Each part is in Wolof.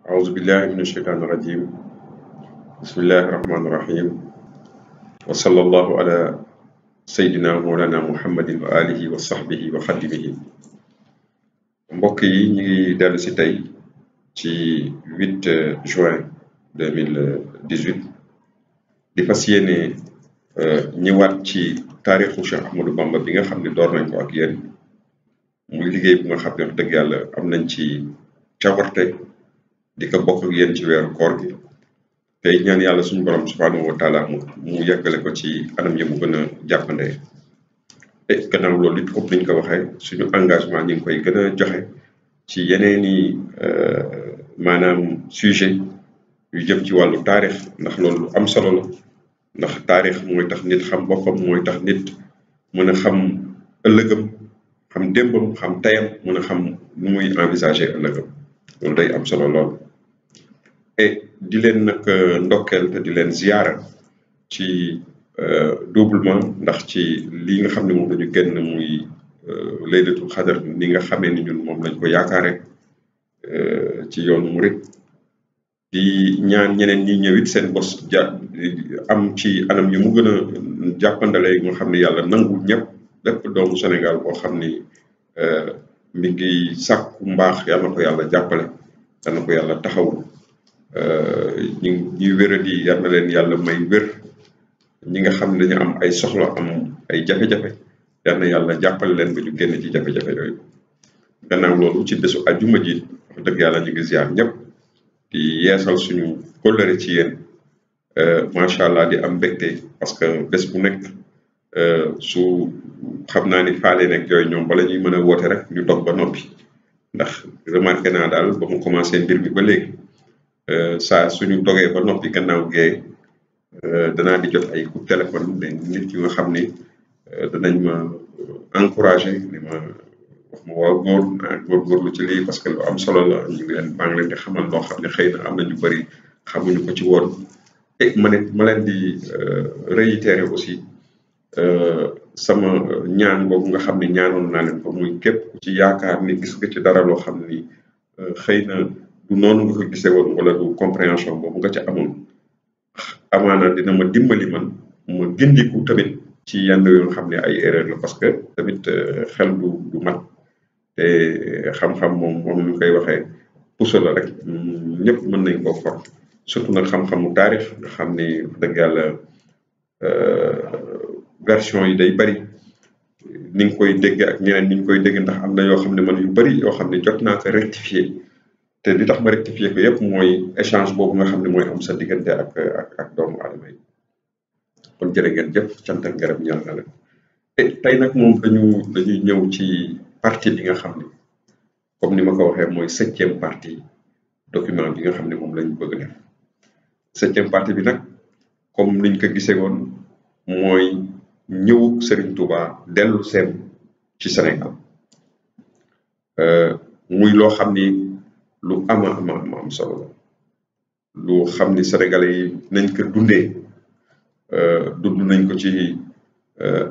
أعوذ بالله من الشيطان الرجيم بسم الله الرحمن الرحيم وصلى الله على سيدنا مولانا محمد وآله وصحبه وخدمه mbokk yi ñu ngi dellu si tey ci 8 juin 2018 di fas yéene ñëwaat ci taarixu Cheikh Ahmadou Bamba bi nga xam ne door nañ ko ak yéen muy liggéey bu nga xam ne wax dëgg yàlla am nañ ci cawarte di ko bokk ak yéen ci weeru koor gi tey ñaan yàlla suñu borom subhanahu wa taala mu yeggale ko ci anam yi mu gën a jàppandee et gannaaw loolu it comme niñ ko waxee suñu engagement ñu ngi koy gën a joxe ci yeneeni maanaam sujet yu jëm ci wàllu taarix ndax loolu lu am solo la ndax taarix mooy tax nit xam boppam mooy tax nit mën a xam ëllëgam xam démbam xam tayam mën a xam nu muy envisager ëllëgam loolu day am solo lool et di leen nag ndokkeel te di leen ziyaara ci doublement ndax ci lii nga xam ne moom lañu génn muy laylatul xadar ni nga xamee ni ñun moom lañ ko yaakaare ci yoonu murit di ñaan ñeneen ñi ñëwit seen bos am ci anam yu mu gën a jàppandale yi nga xam ne yàlla nangul ñëpp lépp doomu Sénégal boo xam ni mi ngi sàkku mbaax yal na ko yàlla jàppale yal na ko yàlla taxaw ñuy wéradi yal na leen yàlla may wér ñi nga xam ne dañu am ay soxla am ay jafe-jafe yal na yàlla jàppale leen ba ñu génn ci jafe-jafe yooyu gannaaw loolu ci bésu àjjuma ji wax dëgg yàlla ñu ngi ziar ñëpp di yeesal suñu kóllëre ci yéen macha allah di am mbégte parce que bés bu nekk su xam naa ni faale nekk yooyu ñoom bala ñuy mën a woote rek ñu dog ba noppi ndax remarqué naa daal ba mu commencé mbir mi ba léegi saa suñu dogee ba noppi gannaaw gee danaa di jot ay coup de téléphone nit yi nga xam ni danañ ma encouragé ni ma wax ma waaw góorgóorlu ci lii parce que lu am solo la ñu ngi leen maa ngi leen di xamal loo xam ne xëy na am na ñu bëri xamuñu ko ci woon et ma leen di réitérer aussi sama ñaan boobu nga xam ne ñaanoon naa leen ko muy képp ku ci yaakaar ni gis nga ci dara loo xam ni xëy na du noonu nga ko gisee woon wala du compréhension boobu nga ci amoon amaana dina ma dimbali man ma gindiku tamit ci yenn yoo xam ne ay erreur la parce que tamit xel du mat te xam-xam moom ñu koy waxee puso la rek ñëpp mën nañ koo for surtout nag xam-xamu taarix nga xam ni dëgg yàlla version yi day bari ni nga koy dégg ak ñeneen ni ñu koy dégg ndax am na yoo xam ne man yu bari yoo xam ne jot naa ko rectifier te li tax ma rectifier ko yëpp mooy échange boobu nga xam ne mooy am sa diggante ak doomu aadama yi kon jërë ngeen jëf cant ak ngërëm ñaan na leen tey nag moom dañuy ñëw ci partie bi nga xam ne comme ni ma ko waxee mooy 7e partie document bi nga xam ne moom lañu bëgg def 7e partie bi nag comme niñ ko gisee woon mooy ñëwug Serigne Touba dellu seen ci Sénégal muy loo xam ni lu am solo la lu xam ni sénégalais yi nañ ko dundee dund nañ ko ci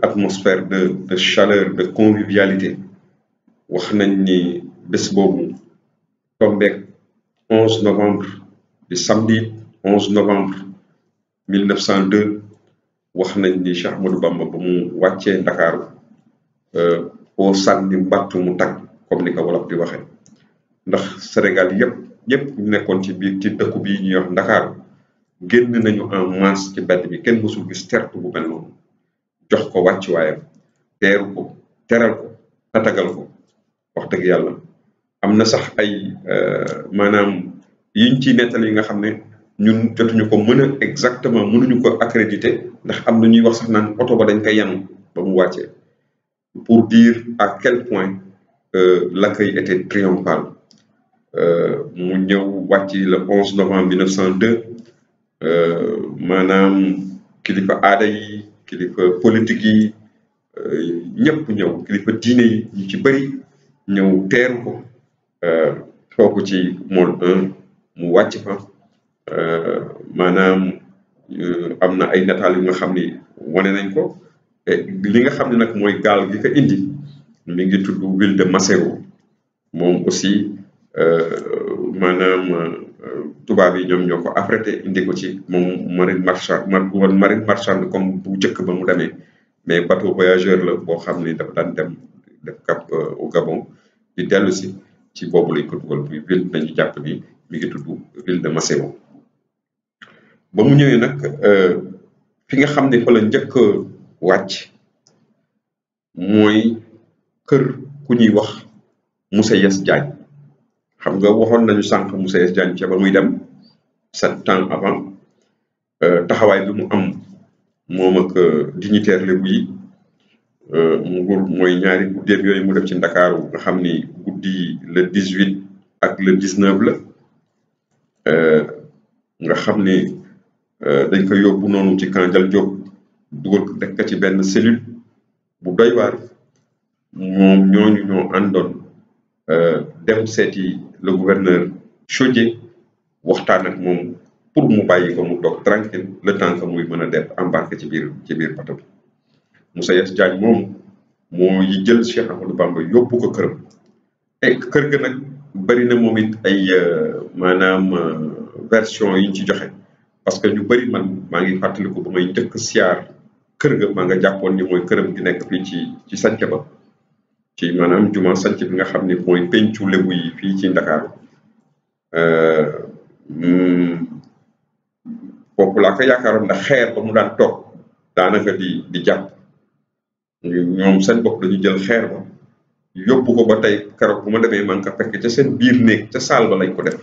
atmosphère de chaleur de convivialité wax nañ ni bés boobu tombeek 11 novembre di samedi 11 novembre 1902 wax nañ ni Cheikh Ahmadou Bamba ba mu wàccee Ndakaaru foo sànni mbatt mu tag comme ni ko wolof di waxee ndax Sénégal yëpp ñu nekkoon ci biir ci dëkku bii ñuy wax Ndakaaru génn nañu en masse ci mbedd bi kenn mësul gis tertu bu mel noonu jox ko wàccuwaayam teeru ko teral ko tatagal ko wax dëgg yàlla am na sax ay maanaam yiñ ciy nettali yi nga xam ne ñun jotuñu ko mën a exactement mënuñu ko accréditer ndax am na ñuy wax sax naan oto ba dañ koy yanu ba mu wàccee pour dire à quel point l'accueil était triomphal mu ñëw wàcc le 11 novembre 1902 maanaam kilifa aada yi kilifa politique yi ñëpp ñëw kilifa diine yi ñu ci bëri ñëw teeru ko foofu ci Môle 1 mu wàcc fa maanaam am na ay nataal yu nga xam ni wane nañ ko li nga xam ne nag mooy gaal gi ko indi mi ngi tudd ville de Macero moom aussi maanaam tubaab yi ñoom ñoo ko affrété indi ko ci moom marine marchande comme bu njëkk ba mu demee mais bateau voyageur la boo xam ni dafa daan dem def cap au Gabon di dellu si ci boobu lañ ko dugal muy ville dañu jàpp ni mi ngi tudd ville de Macéo ba mu ñëwee nag fi nga xam ne fa la njëkk wàcc mooy kër ku ñuy wax Moussa Yes Diagne xam nga waxoon nañu sànq Moussa Yes Diagne ca ba muy dem 7 ans avant taxawaay bi mu am moom ak dignitaire lébu yi nguur mooy ñaari guddeem yooyu mu def ci Ndakaaru nga xam ni guddi le 18 ak le 19 la nga xam ni dañ ko yóbbu noonu ci camp Dial Diop dugal ko def ko ci benn cellule bu doy waar moom ñooñu ñoo àndoon dem seeti le gouverneur Chaudié waxtaan ak moom pour mu bàyyi ko mu toog tranquille le temps que muy mën a def embarqué ci biir bateau bi Moussa Yes Diagne moom moo yi jël Cheikh Ahmadou Bamba yóbbu ko këram et kër ga nag bëri na moom it ay maanaam version yi ñu ci joxe parce que ñu bëri man maa ngi fàttaliku ba may njëkk siyaar kër ga maa nga jàppoon ni mooy këram gi nekk fii ci sanc ba ci maanaam juma sanc bi nga xam ni mooy pencu lébu yi fii ci Ndakaaru foofu laa ko yaakaaroon ndax xeer ba mu daan toog daanaka di jàpp ñoom seen bopp dañu jël xeer ba yóbbu ko ba tey keroog bu ma demee man ka fekk ca seen biir néeg ca saal ba lañ ko def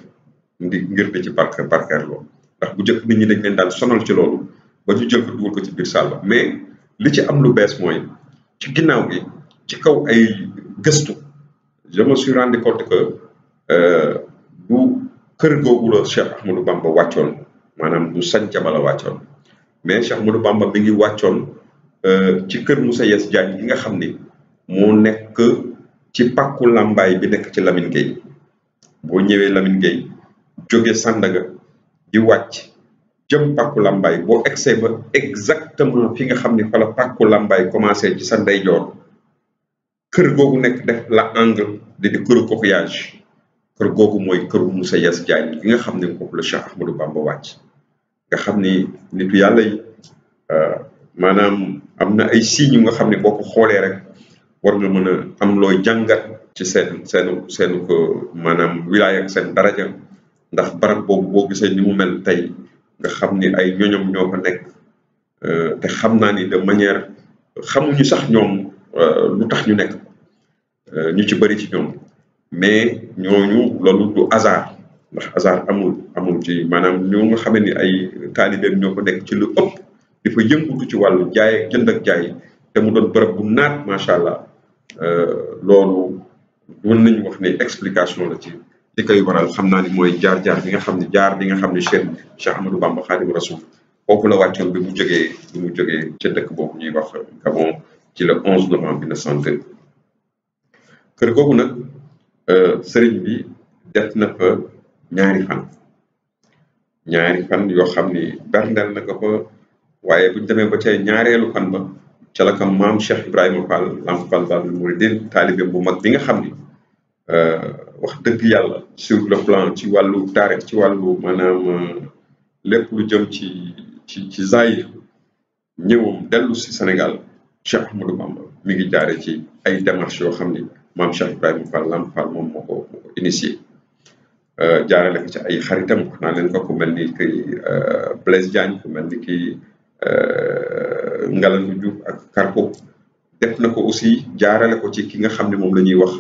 ngir di ci parkeer loolu ndax bu njëkk nit ñi dañ leen daan sonal ci loolu ba ñu jël ko dugal ko ci biir saal ba mais li ci am lu bees mooy ci ginnaaw gi ci kaw ay gëstu je me suis rendu compte que du kër googu la Cheikh Ahmadou Bamba wàccoon maanaam du sanca ba la wàccoon mais Cheikh Ahmadou Bamba mi ngi wàccoon ci kër Moussa Yes Diagne gi nga xam ni moo nekk ci pàkku làmbaay bi nekk ci Lamine Gueye boo ñëwee Lamine Gueye jóge Sandaga di wàcc jëm pàkku làmbaay boo egsee ba exactement fi nga xam ni fa la pàkku làmbaay commencé ci sa ndeyjoor kër googu nekk def la angle di këru coquillage kër googu mooy këru Moussa Yes Diagne gi nga xam ne foofu la Cheikh Ahmadou Bamba wàcc nga xam ni nitu yàlla yi maanaam am na ay signes yu nga xam ne boo ko xoolee rek war nga mën a am looy jàngat ci seenu ko maanaam wilaaya ak seen daraja ndax barab boobu boo gisee ni mu mel tey nga xam ni ay ñoñom ñoo fa nekk te xam naa ni de manière xamuñu sax ñoom lu tax ñu nekk ñu ci bëri ci ñoom mais ñooñu loolu du hasard ndax hasard amul ci maanaam ñoo nga xam ni ay taalibeem ñoo fa nekk ci lu ëpp di fa yëngutu ci wàllu jaay jënd ak jaay te mu doon bërëb bu naat macha allah loolu mën nañu wax ne explication la ci li koy waral xam naa ni mooy jaar bi nga xam ne Cheikh Ahmadou Bamba Xaadimu Rasuul foofu la wàccoon bi mu jógee ca dëkk boobu ñuy wax Gabon ci le 11 novembre 1902 kër googu nag sëriñ bi def na fa ñaari fan yoo xam ni berndeel na ko fa waaye buñ demee ba ca ñaareelu fan ba ca la ko maam Cheikh Ibrahima Fall Lamp Fall Babul Mouridine taalibe bu mag bi nga xam ni wax dëgg yàlla sur le plan ci wàllu taarix ci wàllu maanaam lépp lu jëm ci zahir ñëwam dellu si Sénégal Cheikh Ahmadou Bamba mi ngi jaare ci ay démarches yoo xam ni maam Cheikh Ibrahima Fall Lamp Fall moom moo ko initié jaarale ko ci ay xaritam wax naa leen ko ku mel ni ki Blaise Diagne ku mel ni ki Ngalandou Diouf ak Carpo def na ko aussi jaarale ko ci ki nga xam ne moom la ñuy wax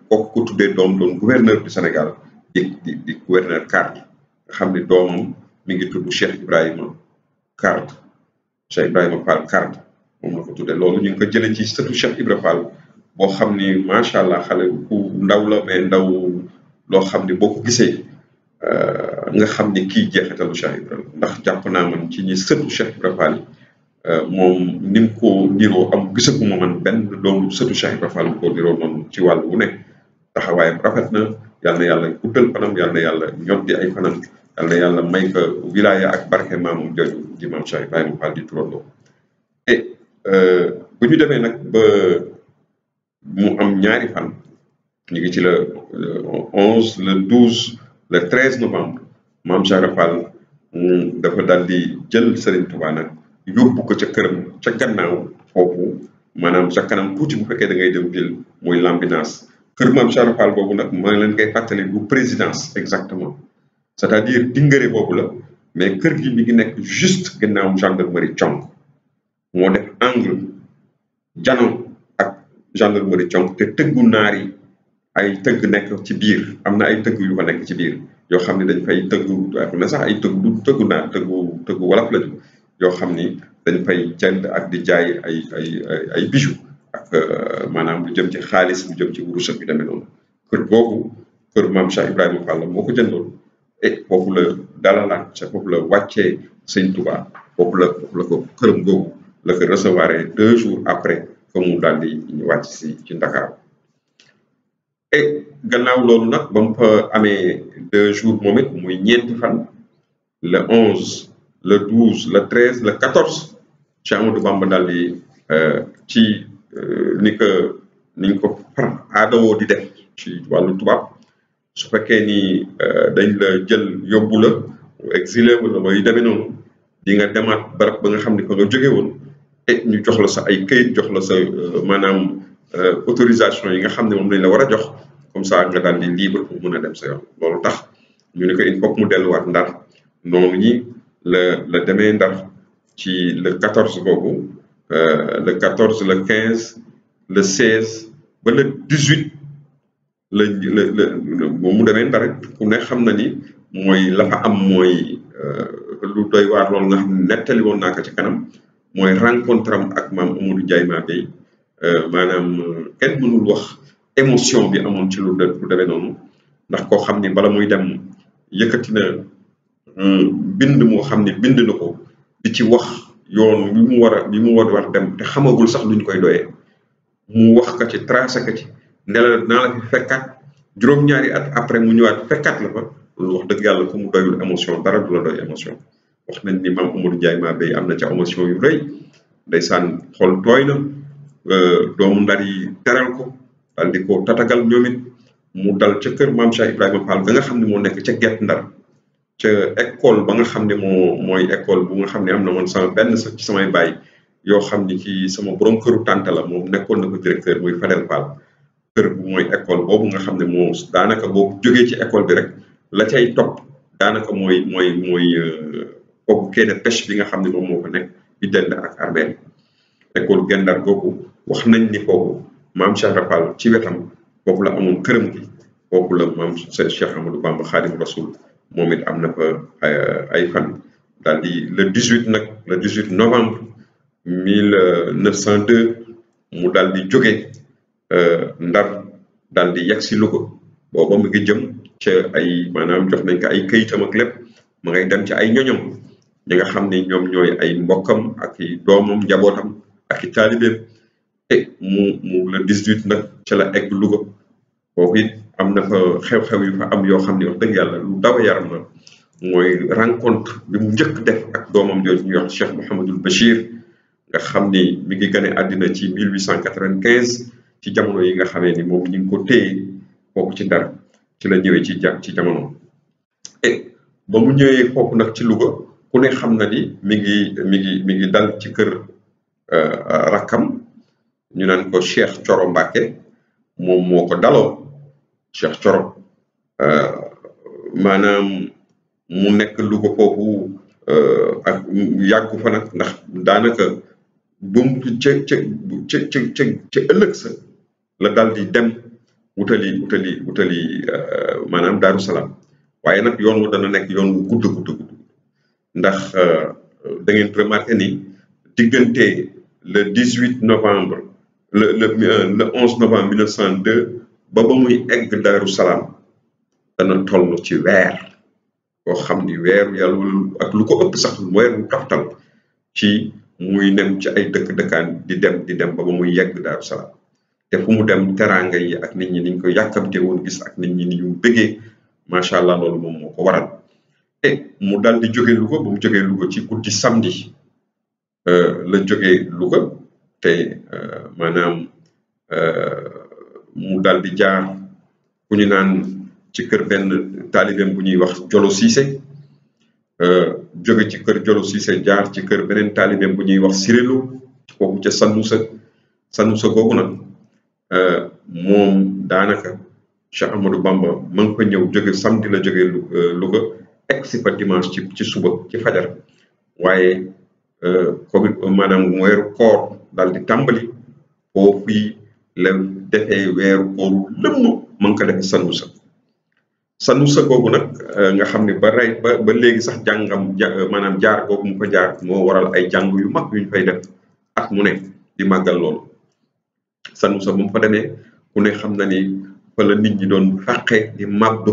kooku ko tuddee doon gouverneur du Sénégal di gouverneur Carte nga xam ne doomam mi ngi tudd Cheikh Ibrahima Fall Carte moom la ko tuddee loolu ñu ngi ko jëlee ci sëtu Cheikh Ibrahima Fall boo xam ni macha allah xale ku ndaw la mais ndaw loo xam ni boo ko gisee nga xam ni kii jeexitalu Cheikh Ibrahima ndax jàpp naa man ci ñi sëtu Cheikh Ibrahima Fall moom ni mu ko niroo am gisaguma man benn doomu sëtu Cheikh Ibrahima Fall ko niroo noonu ci wàllu wu ne taxawaayam rafet na yal na yàlla guddal fanam yal na yàlla ñoddi ay fanam yal na yàlla may ko wilaya ak barke maamam jooju di maam Cheikh Ibrahima Fall di turandoo et bu ñu demee nag ba mu am ñaari fan ñu ngi ci le 11 le 12 le 13 novembre maam Cheikh Ibra Fall dafa daal di jël Serigne Touba nag yóbbu ko ca këram ca gannaaw foofu maanaam ca kanam tuuti bu fekkee da ngay dem ville muy Lambinaas kër maam Cheikh Ibra Fall boobu nag maa ngi leen koy fàttali du présidence exactement c'est-à-dire dingare boobu la mais kër gi mi ngi nekk juste gannaaw gendarmerie Conk moo def angle jano ak gendarmerie Conk te tëggu naar yi ay tëgg nekk ci biir am na ay tëgg yu fa nekk ci biir yoo xam ne dañ fay tëggu am na sax ay tëgg du tëggu naar tëggu wolof la yoo xam ni dañ fay jënd ak di jaay ay bijoux ak maanaam lu jëm ci xaalis lu jëm ci wurus ak yu demee noonu kër googu kër maam Cheikh Ibrahima Fall moo ko jëndoon et foofu la dalalaat ca foofu la wàccee sëñ Touba foofu la ko këram googu la ko recevoir 2 jours après que mu daal di wàcc si ci Ndakaaru et gannaaw loolu nag ba mu fa amee 2 jours moom it muy ñeenti fan le 11 le 12 le 13 le 14 Cheikh Amadou Bamba daal di ci niñ ko aadawoo di def ci wàllu tubaab su fekkee ni dañ la jël yóbbu la exilé wala mooy demee noonu di nga demaat barab ba nga xam ne fa nga jóge woon et ñu jox la sa ay këyit jox la sa maanaam autorisation yi nga xam ne moom lañ la war a jox comme ça nga daal di libre pour mën a dem sa yoon loolu tax ñu ne ko il faut que mu delluwaat Ndar noonu ñi la demee Ndar ci le 14 boobu le 14 le 15 le 16 ba le 18 mu demee Ndar ku ne xam na ni mooy la fa am mooy lu doy waar loolu nga xam ne nettali woon naa ko ci kanam mooy rencontre am ak maam Amadou Ndiaye Mabéye maanaam kenn mënul wax émotion bi amoon ci lu demee noonu ndax koo xam ni bala muy dem yëkkati na bind moo xam ne bind na ko di ci wax yoon bi mu war dem te xamagul sax luñ koy doyee mu wax ka ci tracé ka ci ne la naa la fi fekkaat juróom-ñaari at après mu ñëwaat fekkaat la fa loolu wax dëgg yàlla ku mu doyul émotion dara du la doy émotion wax nañ ni maam Amadou Ndiaye Mabéye am na ca émotion yu rëy ndeysaan xol tooy na doomu Ndar yi teral ko daal di ko tatagal ñoom it mu dal ca kër maam Cheikh Ibrahima Fall ba nga xam ne moo nekk ca Guet Ndar ca école ba nga xam ne mooy école bu nga xam ne am na woon sama benn ci samay baay yoo xam ni ci sama borom këru tànta la moom nekkoon na ko directeur muy Fadel Fall kër bu mooy école boobu nga xam ne moo daanaka boo jógee ci école bi rek la cay topp daanaka mooy kooku quai de pêche bi nga xam ne moom moo ko nekk di dend ak Armeel école Guet Ndar googu wax nañ ni foofu maam Cheikh Ibra Fall ci wetam foofu la amoon këram gi foofu la maam Cheikh Amadou Bamba Khadim Rasoul moom it am na fa ay fan daal di le 18 nag le 18 novembre 1902 mu daal di jóge Ndar daal di yegg si Louga booba mu ngi jëm ca ay maanaam jox nañ ko ay këyitam ak lépp ma ngay dem ci ay ñoñom ñi nga xam ne ñoom ñooy ay mbokkam ak i doomam njabootam ak i taalibeem et mu le 18 nag ca la egg Louga foofu it am na fa xew-xew yu fa am yoo xam ne wax dëgg yàlla lu daw yaram la mooy rencontre bi mu njëkk def ak doomam jooju ñuy wax Cheikh Mouhamadul Bachir nga xam ni mi ngi gane àddina ci 1895 ci jamono yi nga xamee ni moom ñu ngi ko téye foofu ci Ndar ci la ñëwee ci jamono et ba mu ñëwee foofu nag ci Louga ku ne xam na ni mi ngi dal ci kër rakkam ñu naan ko Cheikh Coro Mbacke moom moo ko daloo Cheikh Coro maanaam mu nekk Louga foofu ak yàggu fa nag ndax daanaka bu mu ca ëllëg sa la dal di dem wutali maanaam Daaru Salaam waaye nag yoon wu dana nekk yoon wu gudd ndax da ngeen remarqué ni diggante le 18 novembre le 11 novembre 1902 ba muy egg Daaru Salaam dana toll ci weer koo xam ni weeru yàlla ak lu ko ëpp sax weeru toftal ci muy nem ci ay dëkkaan di dem ba muy yegg Daaru Salaam te fu mu dem teraanga yi ak nit ñi niñ ko yàkkamte woon gis ak nit ñi ni ñu bëggee macha allah loolu moom moo ko waral et mu dal di jóge Louga ba mu jógee Louga ci guddi samedi la jógee Louga te maanaam mu dal di jaar ku ñu naan ci kër benn taalibeem bu ñuy wax Jolo Cissé jóge ci kër Jolo Cissé jaar ci kër beneen taalibeem bu ñuy wax Sirélo kooku ca Sanusa googu nag moom daanaka Cheikh Ahmadou Bamba ma ngi fa ñëw jóge samedi la jóge Louga egsi fa dimanche ci suba ci fajar waaye Covid maanaam weeru koor daal di tàmbali foofu yi la defee weeru kooru lëmm ma ngi ko defee Sanusa googu nag nga xam ne ba léegi sax maanaam jaar googu mu ko jaar moo waral ay jàng yu mag yu ñu fay def at mu ne di màggal loolu Sanusa bu mu fa demee ku ne xam na ni fa la nit ñi doon fàqee di màbb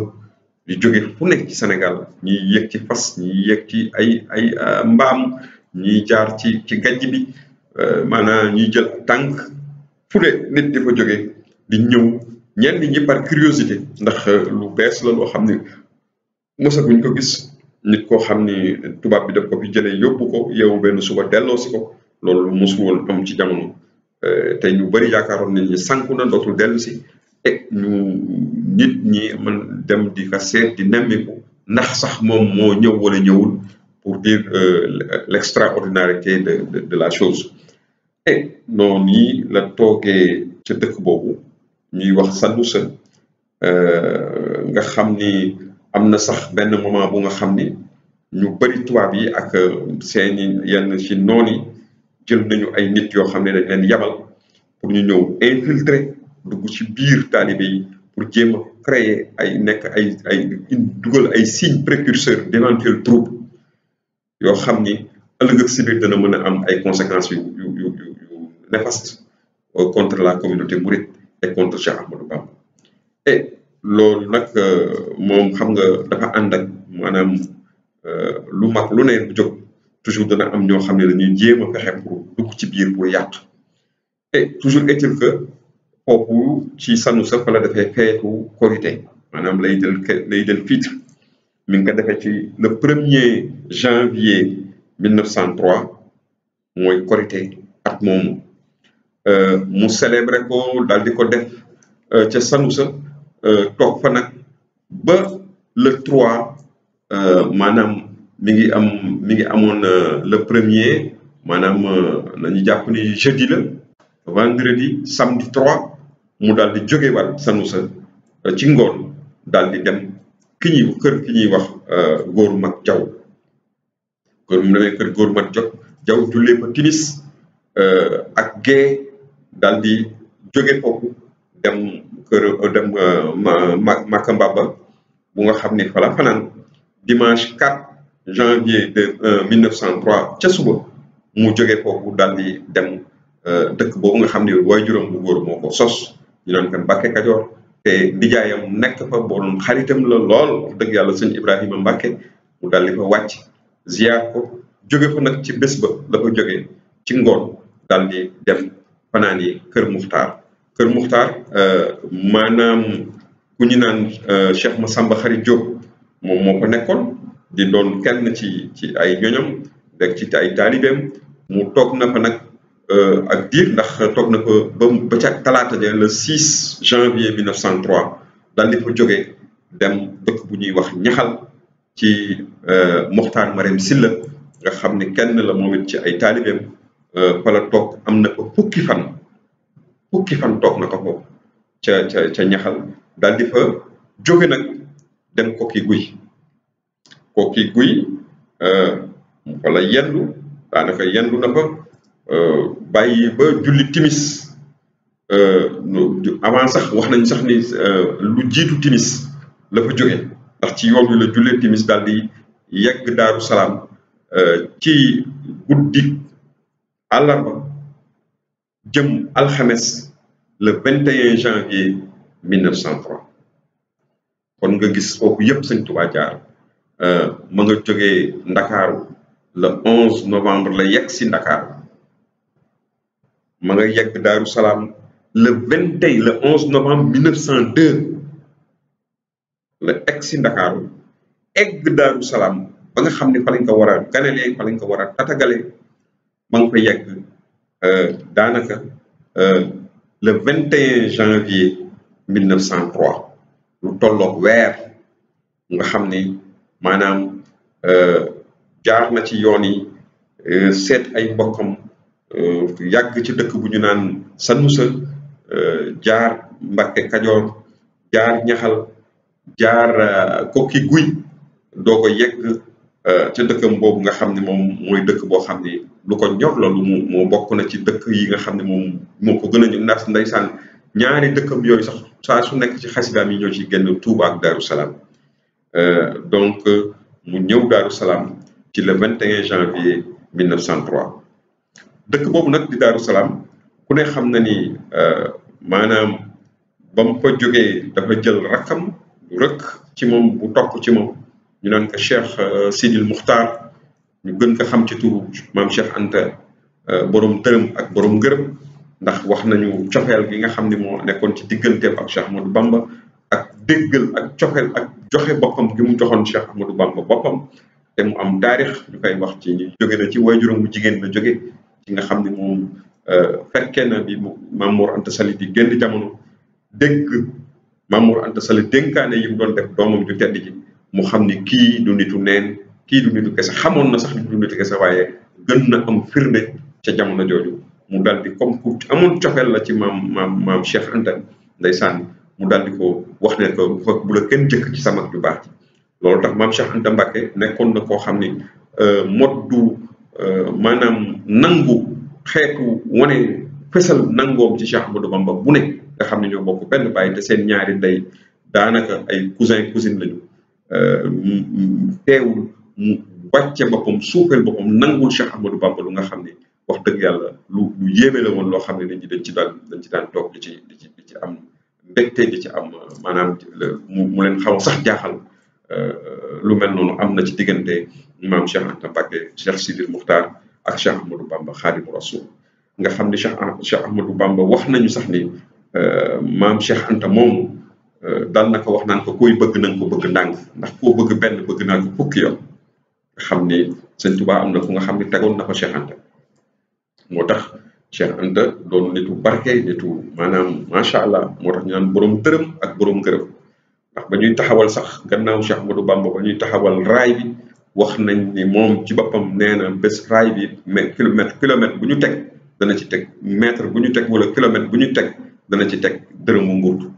di jóge fu nekk ci Sénégal ñiy yéeg ci fas ñiy yéeg ci ay mbaam ñiy jaar ci gajj bi maanaam ñiy jël tànk fu ne nit di fa jóge di ñëw ñenn ñi par curiosité ndax lu bees la loo xam ne mosaguñ ko gis nit koo xam ni tubaab bi daf ko fi jëlee yóbbu ko yow benn suba delloo si ko loolu mosu woon am ci jamono te ñu bëri yaakaaroon nañ ni sànku na dootul dellu si te nit ñi man dem di fa seet di nemmiku ndax sax moom moo ñëw wala ñëwul pour dire l'extraordinarité de la chose et noonu nii la toogee ca dëkk boobu ñuy wax Sanusa nga xam ni am na sax benn moment bu nga xam ni ñu bëri tubaab yi ak seeni yenn ci noon yi jël nañu ay nit yoo xam ne dañ leen yabal pour ñu ñëw infiltrer dugg ci biir taalibe yi pour jéem a créer dugal ay signes précurseurs d'éventuels troubles yoo xam ni ëllëg ak si biir dana mën a am ay conséquences yu néfastes contre la communauté mouride et contre Cheikh Ahmadou Bamba et loolu nag moom xam nga dafa ànd ak maanaam lu mag lu ne bu jóg toujours dana am ñoo xam ne dañuy jéem a fexe pour dugg ci biir pour yàq et toujours est-il que foofu ci Sanusa fa la defee feetu korité maanaam lay del fitre mi ngi ko defee ci le 1er janvier 1903 mooy korité at moomu mu célébré ko daal di ko def ca Sanusa toog fa nag ba le 3 maanaam mi ngi amoon le 1er maanaam nañu jàpp ni jeudi la vendredi samedi 3 mu daal di jógewaat Sanusa ci ngoon daal di dem ki ñuy wax góoru mag jaw mu demee kër góoru mag jaw jullee fa timis ak gée daal di jóge foofu dem Maka Mbaba bu nga xam ne fa la fanaan dimanche 4 janvier 1903 ca suba mu jóge foofu daal di dem dëkk boobu nga xam ne waajuram bu góor moo ko sos ñu naan ko Mbàkke Kajoor te ndijaayam nekk fa borom xaritam la lool dëgg yàlla sëñ Ibrahima Mbàkke mu daal di fa wàcc ziar ko jóge fa nag ci bés ba la fa jógee ci ngoon daal di dem fanaan yi Kër Muxtaar maanaam ku ñu naan Cheikh Massamba Xari Diop moom moo ko nekkoon di doon kenn ci ay ñoñam rek ci ay taalibeem mu toog na fa nag ak diir ndax toog na fa ba ca talaata ja le 6 janvier 1903 daal di fa jógee dem dëkk bu ñuy wax ñaxal ci Moxtaar Marème Silla nga xam ne kenn la moom it ci ay taalibeem fa la toog am na fa fukki fan toog na ko foofu ca ñaxal daal di fa jóge nag dem Koki Guy wala daanaka yendu na fa bàyyi ba julli timis avant sax wax nañ sax ni lu jiitu timis la fa jóge ndax ci yoon wi la jullee timis daal di yegg Daaru Salaam ci guddi àllarba jëm alxames le 21 janvier 1903 kon nga gis foofu yëpp sëñ Tuubaa jaar ma nga jógee Ndakaaru le 11 novembre la yegg si Ndakaaru ma nga yegg Daaru Salaam le 11 novembre 1902 la egg si Ndakaaru egg Daaru Salaam ba nga xam ne fa lañ ko war a ganalee fa lañ ko war a tatagalee ma nga fa yegg daanaka le 21 janvier 1903 lu tolloog weer nga xam ni maanaam jaar na ci yoon yi seet ay mbokkam yàgg ci dëkk bu ñu naan Sanusa jaar Mbàkke Kajoor jaar Ñaxal jaar Kokki Guy doo ko yegg ca dëkkam boobu nga xam ne moom mooy dëkk boo xam ne lu ko ñor la lu moo bokk na ci dëkk yi nga xam ne moom moo ko gën a ñu ndax ndeysaan ñaari dëkkam yooyu sax saa su nekk ci xasidaam yi ñoo ci génn Touba ak Daaru Salaam donc mu ñëw Daaru Salaam ci le 21 janvier 1903 dëkk boobu nag di Daaru Salaam ku ne xam na ni maanaam ba mu fa jógee dafa jël rakkam bu rëkk ci moom bu topp ci moom ñu naan ko Cheikh Sidil Muxtaar ñu gën ko xam ci turu maam Cheikh Anta borom tërëm ak borom ngërëm ndax wax nañu cofeel gi nga xam ne moo nekkoon ci digganteem ak Cheikh Ahmadou Bamba ak déggal ak cofeel ak joxe boppam gi mu joxoon Cheikh Ahmadou Bamba boppam te mu am taarix ñu koy wax ci jóge na ci waajuram bu jigéen la jóge ci nga xam ne moom fekkee na bi Maam Mor Anta Sali di génn jamono dégg Maam Mor Anta Sali dénkaane yi mu doon def doomam ju tedd ji mu xam ni kii du nitu neen kii du nitu kese xamoon na sax du nitu kese waaye gën na am firnde ca jamono jooju mu dal di comme ku amoon cofeel la ci maam Cheikh Anta ndeysaan mu dal di ko wax ne ko bu la kenn jëkk ci sama ju baax ji loolu tax maam Cheikh Anta Mbàkke nekkoon na koo xam ni moddu maanaam nangu xeetu wane fesal nangoom ci Cheikh Ahmadou Bamba bu ne nga xam ne ñoo bokk benn bàyyi te seen ñaari ndey daanaka ay cousin cousine lañu teewul mu wàcce boppam suufeel boppam nangul Cheikh Ahmadou Bamba lu nga xam ne wax dëgg yàlla lu yéeme la woon loo xam ne nit ñi dañ ci daan toog di ci am mbégte di ci am maanaam mu leen xaw sax jaaxal lu mel noonu am na ci diggante maam Cheikh Anta Mbàkke Cheikh Sidil Muxtaar ak Cheikh Ahmadou Bamba Xaadimu Rasuul nga xam ne Cheikh Ahmadou Bamba wax nañu sax ni maam Cheikh Anta moomu dal na ko wax naan ko koy bëgg nañ ko bëgg ndànk ndax koo bëgg benn bëgg naa ko fukki yoon nga xam ni Sëñ Tuubaa am na fu nga xam ne tegoon na ko Cheikh Anta moo tax Cheikh Anta doon nitu barke nitu maanaam macha allah moo tax ñu naan borom dërëm ak borom ngërëm ndax ba ñuy taxawal sax gannaaw Cheikh Ahmadou Bamba ba ñuy taxawal raay bi wax nañ ni moom ci boppam nee na bés raay bi mais kilomètre bu ñu teg dana ci teg mètre bu ñu teg wala kilomètre bu ñu teg dana ci teg dërëmu nguur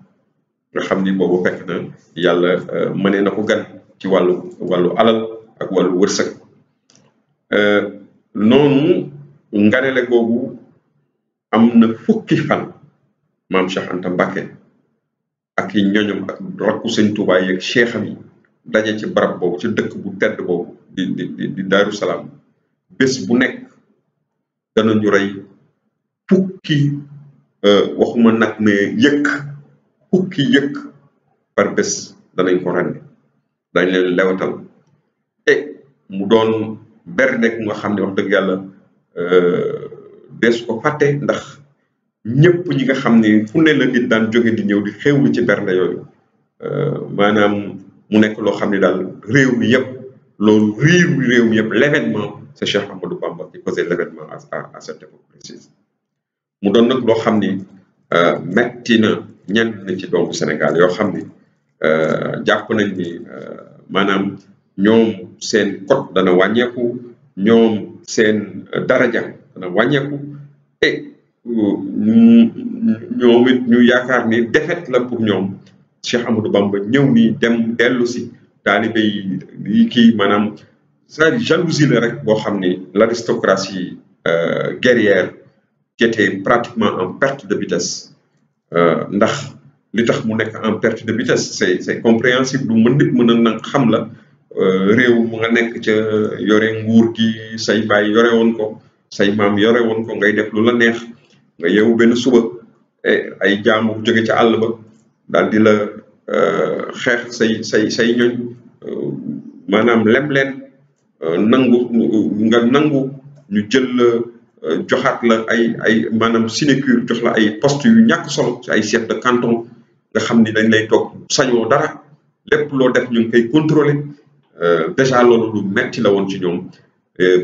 nga xam ni boobu fekk na yàlla mënee na ko gan ci wàllu alal ak wàllu wërsëg noonu nganele googu am na fukki fan maam Cheikh Anta Mbàkke ak i ñoñom ak rakku Sëñ Tuubaa yeeg cheikham yi daje ci barab boobu ci dëkk bu tedd boobu di Daaru Salaam bés bu nekk danañu rey fukki waxuma nag mais fukki yëkk par bés danañ ko rendi dañ leen lewatal mu doon bernde nga xam ne wax dëgg yàlla dees ko fàtte ndax ñëpp ñi nga xam ne fu ne la nit daan jóge di ñëw di xewlu ci bernde yooyu maanaam mu nekk loo xam ne daal réew mi yëpp loolu réew mi yëpp l'événement c'est Cheikh Ahmadou Bamba qui faisait l'événement à cette époque précise mu doon nag loo xam ni metti na ñenn ci doomu Sénégal yoo xam ni jàpp nañ ni maanaam ñoom seen code dana wàññeeku ñoom seen daraja dana wàññeeku ñoom it ñu yaakaar ni défaite la pour ñoom Cheikh Ahmadou Bamba ñëw ni dem dellu si taalibe yi kii maanaam c'est-à-dire jalousie la rek boo xam ni l'aristocratie guerrière qui était pratiquement en perte de vitesse ndax li tax mu nekk en perte de vitesse c'est compréhensible lu nit mën a nag xam la réew mu nga nekk ca yore nguur gi say baay yore woon ko say maam yore woon ko ngay def lu la neex nga yeewu benn suba ay jaamu jóge ca àll ba daal di la xeex say ñoñ maanaam lem leen nangu ñu jël la joxaat la ay maanaam sinécure jox la ay poste yu ñàkk solo ci ay chef de canton nga xam ni dañ lay toog sañoo dara lépp loo def ñu ngi koy contrôler déjà loolu lu metti la woon ci ñoom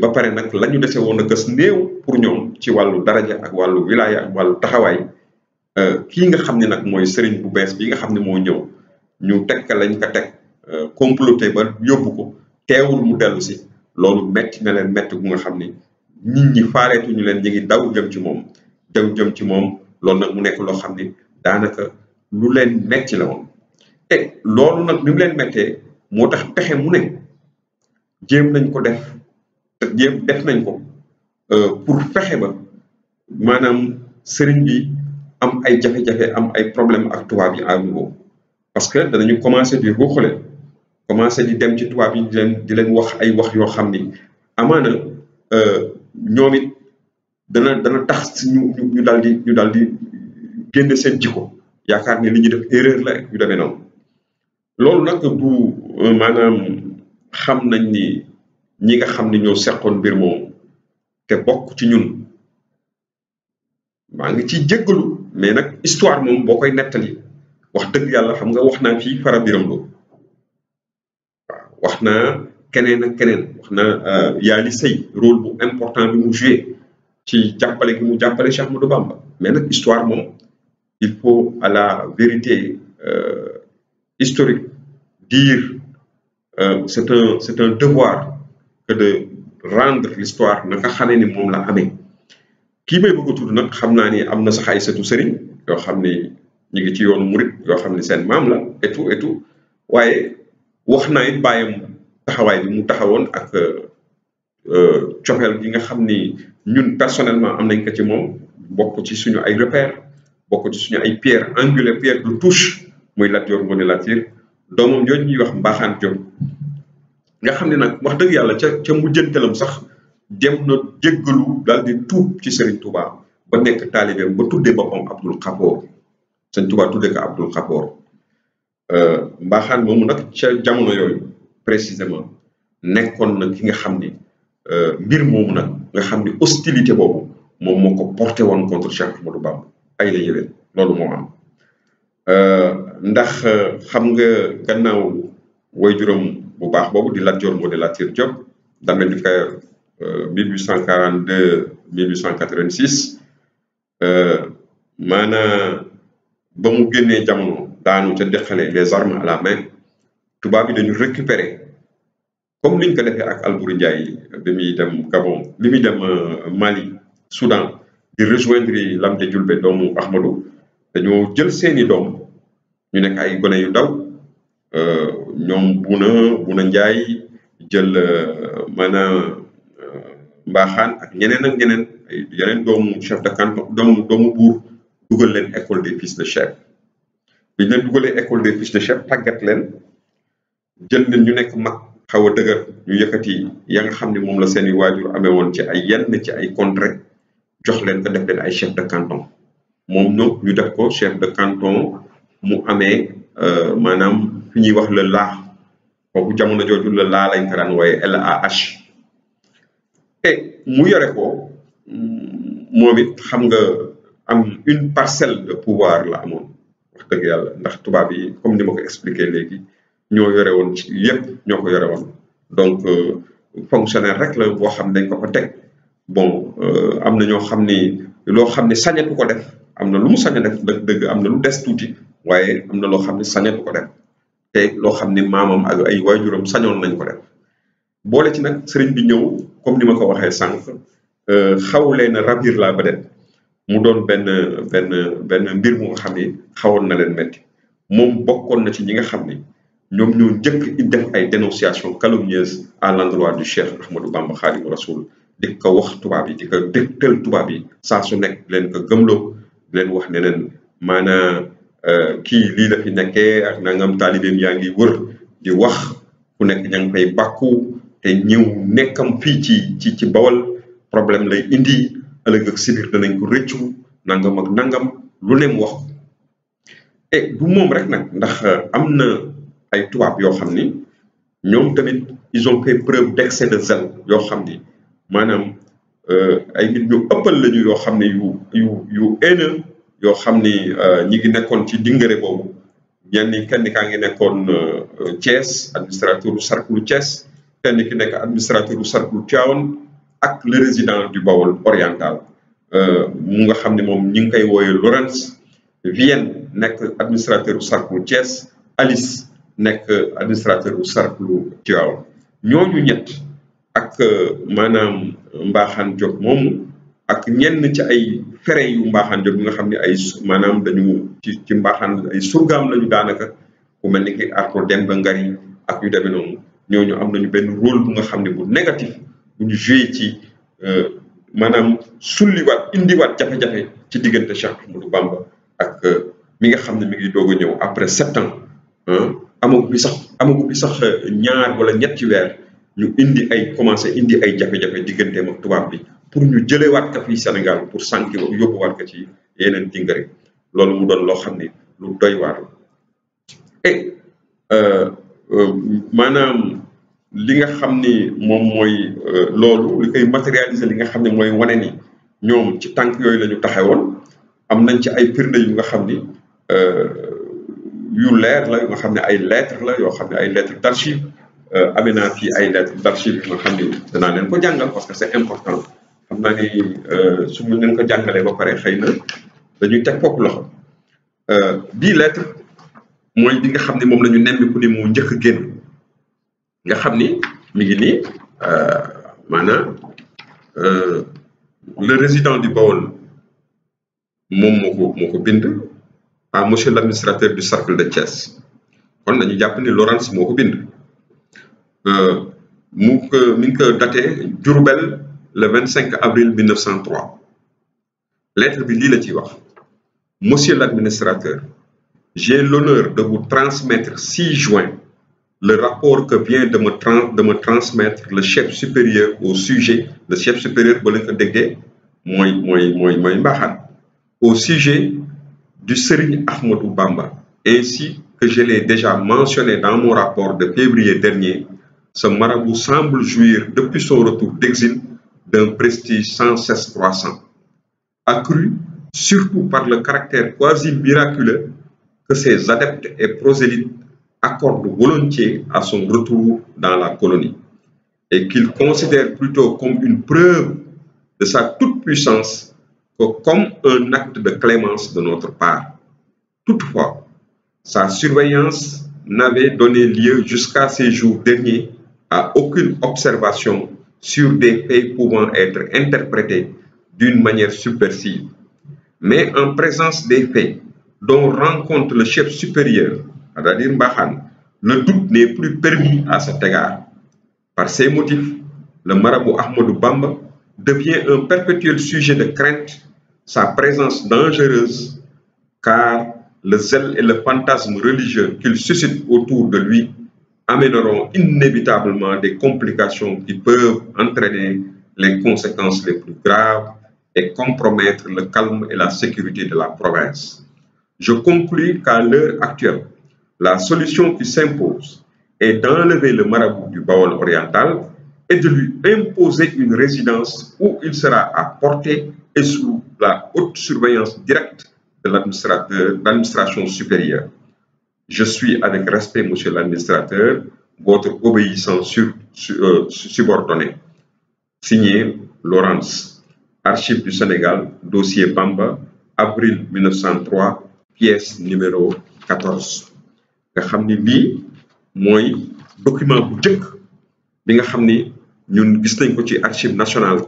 ba pare nag la ñu dese woon a gës néew pour ñoom ci wàllu daraja ak wàllu wilaya ak wàllu taxawaay kii nga xam ne nag mooy sëriñ bu bees bi nga xam ne moo ñëw ñu teg ka lañ ko teg comploté ba yóbbu ko teewul mu dellu si loolu metti na leen metti bu nga xam ni nit ñi faareetuñu leen ñu ngi daw jëm ci moom loolu nag mu nekk loo xam ni daanaka lu leen metti la woon te loolu nag ni mu leen mettee moo tax pexe mu ne jéem nañ ko def te jéem def nañ ko pour fexe ba maanaam sëriñ bi am ay jafe-jafe am ay problème ak tubaab yi à nouveau parce que danañu commencé di ruuxale commencé di dem ci tubaab yi di leen wax ay wax yoo xam ni amaana ñoom it dana tax ñu daal di génne seen jikko yaakaar ne li ñuy def erreur la yu demee noonu loolu nag du maanaam xam nañ ni ñi nga xam ni ñoo seqoon mbir moom te bokk ci ñun maa ngi ciy jéggalu mais nag histoire moom boo koy nettali wax dëgg yàlla xam nga wax naa fii Fara Biram Lo waaw wax naa keneen ak keneen wax naa Yaali Sey rôle bu important bi mu joué ci jàppale gi mu jàppale Cheikh Ahmadou Bamba mais nag histoire moom il faut à la vérité historique dire c'est un devoir que de rendre l'histoire naka xamee ni moom la amee kii may bëgg a tudd nag xam naa ni am na sax ay sëtu sëriñ yoo xam ni ñu ngi ci yoonu murit yoo xam ni seen maam la et tout waaye wax naa it bàyyam taxawaay bi mu taxawoon ak cofeel gi nga xam ni ñun personnellement am nañ ko ci moom bokk ci suñu ay repères bokk ci suñu ay pierre angulaire pierre de touche muy Lat Joor Ngoone Latiir doomam jooju ñuy wax Mbaaxaan Jóob nga xam ne nag wax dëgg yàlla ca mujjantalam sax dem na jéggalu daal di tuub ci Serigne Touba ba nekk taalibeem ba tuddee boppam Abdul Xafoor Serigne Touba tuddee ko Abdul Xafoor Mbaaxaan moomu nag ca jamono yooyu précisément nekkoon na ki nga xam ni mbir moomu nag nga xam ni hostilité boobu moom moo ko porté woon contre Cheikh Ahmadou Bamba ay la yëwén loolu moo am ndax xam nga gannaaw waajuram bu baax boobu di Lat Joor Ngoone Latiir Diop Damel du Fer 1842 1886 maanaam ba mu génnee jamono daanu ca deqale les armes à la main tubaab bi dañu récupérer comme niñ ko defee ak Alboury Ndiaye bi muy dem Gabon bi muy dem Mali Soudan di rejoindre Lamine Diouldé doomu Ahmadou dañoo jël seeni doom ñu nekk ay gone yu ndaw ñoom Buna Ndiaye jël maanaam Mbaaxaan ak ñeneen ak ñeneen yeneen doomu chef de canton doomu buur dugal leen école des fils de chef bi ñu leen dugalee école des fils de chef tàggat leen jël leen ñu nekk mag xaw a dëgër ñu yëkkati ya nga xam ne moom la seeni waajur amee woon ci ay yenn ci ay contrées jox leen ko def leen ay chef de canton moom nag ñu def ko chef de canton mu amee maanaam fi ñuy wax le laa kooku jamono jooju le laa lañ ko daan wooye LAH te mu yore ko moom it xam nga am une parcelle de pouvoir la amoon wax dëgg yàlla ndax tubaab yi comme ni ma ko expliqué léegi ñoo yore woon ci yëpp ñoo ko yore woon donc fonctionnaire rek la boo xam ne dañ ko fa teg bon am na ñoo xam ni loo xam ne sañatu ko def am na lu mu sañ a def dëgg am na lu des tuuti waaye am na loo xam ne sañatu ko def te loo xam ne maamam ak ay waajuram sañoon nañ ko def boole ci nag sëriñ bi ñëw comme ni ma ko waxee sànq xaw leen a ravir la vedette mu doon benn mbir mu nga xam ni xawoon na leen metti moom bokkoon na ci ñi nga xam ni ñoom ñoo njëkk i def ay dénonciation calomnieuse à l'endroit du Cheikh Ahmadou Bamba Khadimu Rasoul di ko wax tubaab yi di ko dégtal tubaab yi saa su nekk leen ko gëmloo leen wax ne leen maanaam kii lii la fi nekkee ak nangam taalibeem yaa ngi wër di wax ku nekk ña ngi fay bàkku te ñëw nekkam fii ci Bawol problème lay indi ëllëg ak sibir danañ ko rëccu nangam ak nangam lu ne mu wax et du moom rek nag ndax am na ay tubaab yoo xam ni ñoom tamit ils ont fait preuve d'excès de zèle yoo xam ni maanaam ay nit ñu ëppal lañu yoo xam ne yu haineux yoo xam ni ñi ngi nekkoon ci dingare boobu kenn kaa ngi nekkoon Thiès administrateur u cercle Thiès kenn ki nekk administrateur u cercle Tivaouane ak le résident du Bawol oriental mu nga xam ne moom ñi ngi koy wooye Laurence Vienne nekk administrateur u cercle Thiès Alice nekk administrateur u cercle Tivaouane ñooñu ñett ak maanaam Mbaxane Diop moomu ak ñenn ci ay fere yu Mbaxane Diop nga xam ne ay maanaam dañu ci Mbaxane ay surgaam lañu daanaka ku mel ni ki Arko Demba Ngari ak yu demee noonu ñooñu am nañu benn rôle bu nga xam ne bu négatif bu ñu joué ci maanaam sulliwaat indiwaat jafe-jafe ci diggante Cheikh Ahmadou Bamba ak mi nga xam ne mi ngi doog a ñëw après 7 ans amagu bi sax ñaar wala ñetti weer ñu commencé indi ay jafe-jafe digganteem ak tubaab bi pour ñu jëlewaat ka fii Sénégal pour sànki yóbbuwaat ko ci yeneen dingari loolu mu doon loo xam ne lu doy waar et maanaam li nga xam ni moom mooy loolu li koy matérialiser li nga xam ne mooy wane ni ñoom ci tànk yooyu la ñu taxawoon am nañ ci ay firnde yu nga xam ni yu leer la yu nga xam ne ay lettres la yoo xam ne ay lettres d'archives amee naa fii ay lettres d'archives yu nga xam ni danaa leen ko jàngal parce que c'est important xam naa ni su mu leen ko jàngalee ba pare xëy na dañuy teg foofu loxo bii lettre mooy bi nga xam ne moom la ñu nemmiku ni mu njëkk a génn nga xam ni mi ngi nii maanaam le résident du Baol moom moo ko bind à monsieur l'administrateur du cercle de Thiès kon dañu jàpp ni Laurence moo ko bind mi ngi ko daté Diourbel le 25 avril 1903 lettre bi lii la ciy wax monsieur l'administrateur, j'ai l'honneur de vous transmettre 6 juin le rapport que vient de me transmettre le chef supérieur au sujet, le chef supérieur au sujet du Serigne Ahmadou Bamba, ainsi que je l'ai déjà mentionné dans mon rapport de février dernier. Ce marabout semble jouir depuis son retour d'exil d'un prestige sans cesse croissant, accru surtout par le caractère quasi miraculeux que ses adeptes et prosélytes accordent volontiers à son retour dans la colonie, et qu'il considère plutôt comme une preuve de sa toute-puissance que comme un acte de clémence de notre part. Toutefois, sa surveillance n'avait donné lieu jusqu'à ces jours derniers à aucune observation sur des faits pouvant être interprétés d'une manière subversive. Mais en présence des faits dont rend compte le chef supérieur, c'est-à-dire Mbaxane, le doute n'est plus permis à cet égard. Par ces motifs, le marabout Ahmadou Bamba devient un perpétuel sujet de crainte, sa présence dangereuse, car le zèle et le fantasme religieux qu'il suscite autour de lui amèneront inévitablement des complications qui peuvent entraîner les conséquences les plus graves et compromettre le calme et la sécurité de la province. Je conclus qu'à l'heure actuelle, la solution qui s'impose est d'enlever le marabout du Baol oriental et de lui imposer une résidence où il sera à portée et sous la haute surveillance directe de l'administration supérieure. Je suis avec respect, monsieur l'administrateur, votre obéissant subordonné. Signé Laurence, Archives du Sénégal, dossier Bamba, avril 1903, pièce numéro 14. nga xam ni bii mooy document bu njëkk bi nga xam ni ñun gis nañ ko ci archive nationale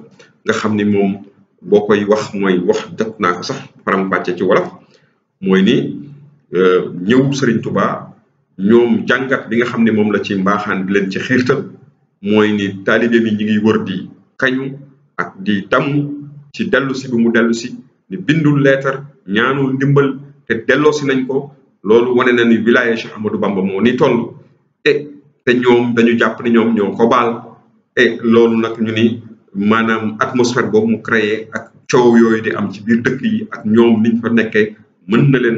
nga xam ni moom boo koy wax mooy wax jot naa ko sax faram-fàcce ci wolof mooy ni ñëw Serigne Touba ñoom jàngat bi nga xam ne moom la ci Mbaxane di leen ci xiirtal mooy ni taalibe mi ñi ngi wër di kañu ak di damm ci dellusi bi mu dellusi ni bindul leetar ñaanul ndimbal te delloosi nañ ko. loolu wane na ni wilaya Cheikh Ahmadou Bamba moo ni toll te ñoom dañu jàpp ni ñoom ñoo ko baal loolu nag ñu ni maanaam atmosphère boobu mu créé ak coow yooyu di am ci biir dëkk yi ak ñoom niñ fa nekkee mën na leen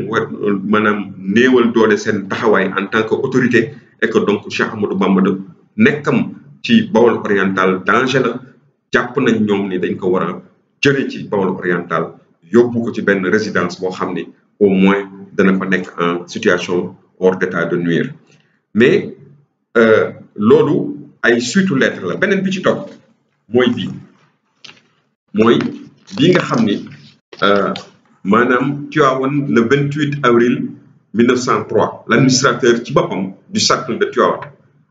maanaam néewal doole seen taxawaay en tant que autorité et que donc Cheikh Ahmadou Bamba de nekkam ci Baol oriental danger la jàpp nañ ñoom ni dañ ko war a jëlee ci Baol oriental yóbbu ko ci benn résidence boo xam ni au moins dana fa nekk en situation hors d'état de nuire mais loolu ay suite lettre la beneen bi ci topp mooy bii nga xam ni maanaam Tivaouane le 28 avril 1903 l'administrateur ci boppam du cercle de Tivaouane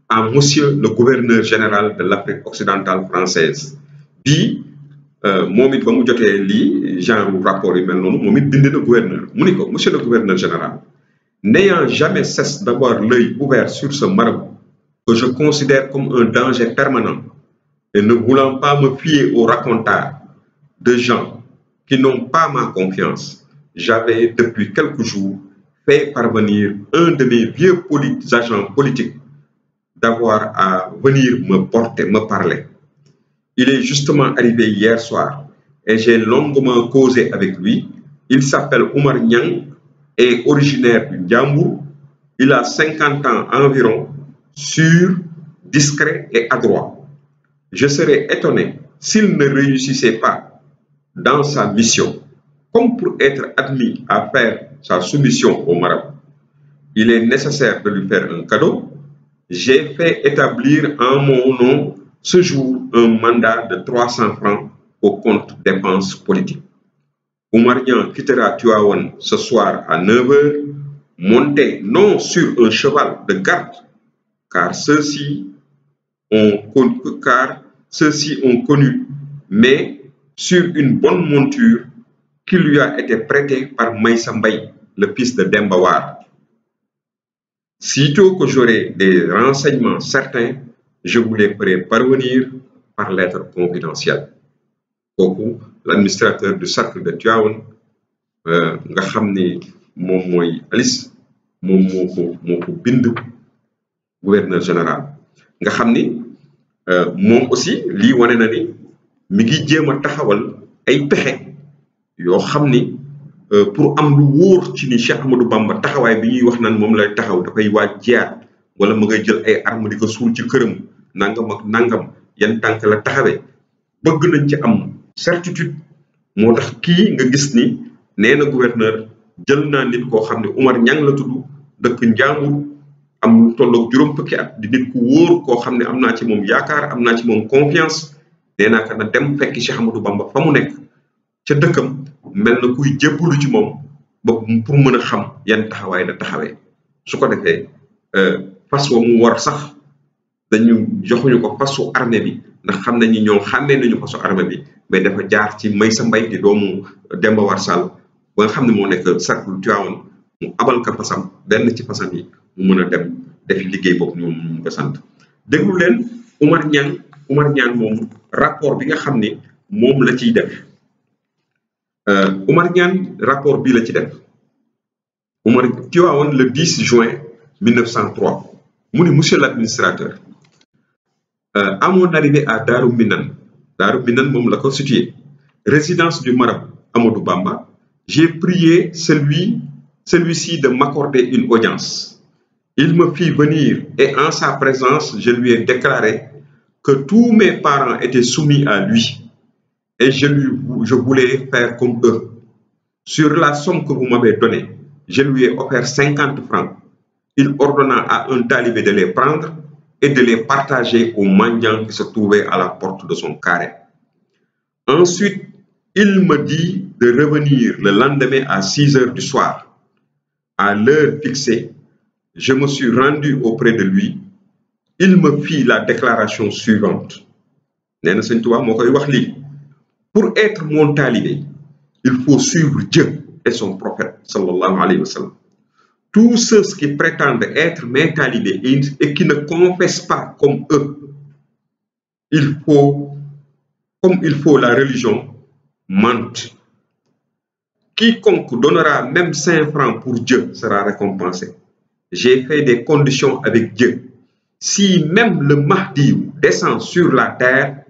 à monsieur le gouverneur général de l'Afrique occidentale française bii moom it ba mu jotee lii genre rapport yu mel noonu moom it bind na gouverneur mu ni ko monsieur le gouverneur général, n'ayant jamais cessé d'avoir l'œil ouvert sur ce marabout que je considère comme un danger permanent et ne voulant pas me fier aux racontars de gens qui n'ont pas ma confiance, j'avais depuis quelques jours fait parvenir un de mes vieux agents politiques d'avoir à venir me parler. Il est justement arrivé hier soir et j'ai longuement causé avec lui. Il s'appelle Oumar Niang, est originaire du Ndiambour. Il a 50 ans environ, sûr, discret et adroit. Je serais étonné s'il ne réussissait pas dans sa mission, comme pour être admis à faire sa soumission au marabout. Il est nécessaire de lui faire un cadeau. J'ai fait établir en mon nom ce jour un mandat de 300 francs au compte dépenses politiques. Oumar Niang quittera Tivaouane ce soir à 9 h, monté non sur un cheval de garde, car ceux-ci ont connu, mais sur une bonne monture qui lui a été prêtée par Maïssa Mbaye, le fils de Demba War. Sitôt que j'aurai des renseignements certains, je vous les ferai parvenir par lettre confidentielle. Kooku l'administrateur du cercle de Tivaouane nga xam ni moom mooy Alice moom moo ko bind gouverneur général nga xam ni moom aussi lii wane na ni mi ngi jéem a taxawal ay pexe yoo xam ni pour am lu wóor ci ni Cheikh Ahmadou Bamba taxawaay bi ñuy wax naan moom lay taxaw dafay waaj jiyaat wala mu ngay jël ay armes di ko suul ci këram nangam ak nangam yan tànk la taxawee bëgg nañ ci am certitude. moo tax kii nga gis ni nee na gouverneur jël naa nit koo xam ne Oumar Niang la tudd dëkk Njàmbur am lu tolloog juróom fukki at di nit ku wóor koo xam ne am naa ci moom yaakaar am naa ci moom confiance nee naa ka na dem fekki Cheikh Ahmadou Bamba fa mu nekk ca dëkkam mel na kuy jébbalu ci moom ba pour mën a xam yan taxawaay la taxawee su ko defee fas wa mu war sax dañu joxuñu ko fasu armée bi ndax xam nañu ñoom xàmmee nañu fasu armée bi mais dafa jaar ci Maïssa Mbaye di doomu Demba War Sall ba nga xam ne moo nekk cercle Tivaouane mu abal ka fasam benn ci fasam yi mu mën a dem defi liggéey boobu ñu ko sant. déglu leen Oumar Niang moom rapport bi nga xam ne moom la ciy def Oumar Niang rapport bii la ci def Tivaouane le 10 juin 1903 mu ni monsieur l'administrateur, à mon arrivée à Darou Minane moom la ko situé, résidence du marabout Amadou Bamba, j'ai prié celui-ci de m'accorder une audience. Il me fit venir et en sa présence, je lui ai déclaré que tous mes parents étaient soumis à lui et je voulais faire comme eux. Sur la somme que vous m'avez donnée, je lui ai offert 50 francs. Il ordonna à un talibé de les prendre et de les partager aux mendiants qui se trouvaient à la porte de son carré. Ensuite, il me dit de revenir le lendemain à 6 h du soir. À l'heure fixée, je me suis rendu auprès de lui. Il me fit la déclaration suivante. Nee na Sëñ Tuubaa moo koy wax lii. Pour être mon talibé, il faut suivre Dieu et son prophète, sallallahu alayhi wa sallam. Tous ceux qui prétendent être mes talibés et qui ne confessent pas comme eux, comme il faut la religion, mentent. Quiconque donnera même 5 francs pour Dieu sera récompensé. J'ai fait des conditions avec Dieu. Si même le Mahdi descend sur la terre,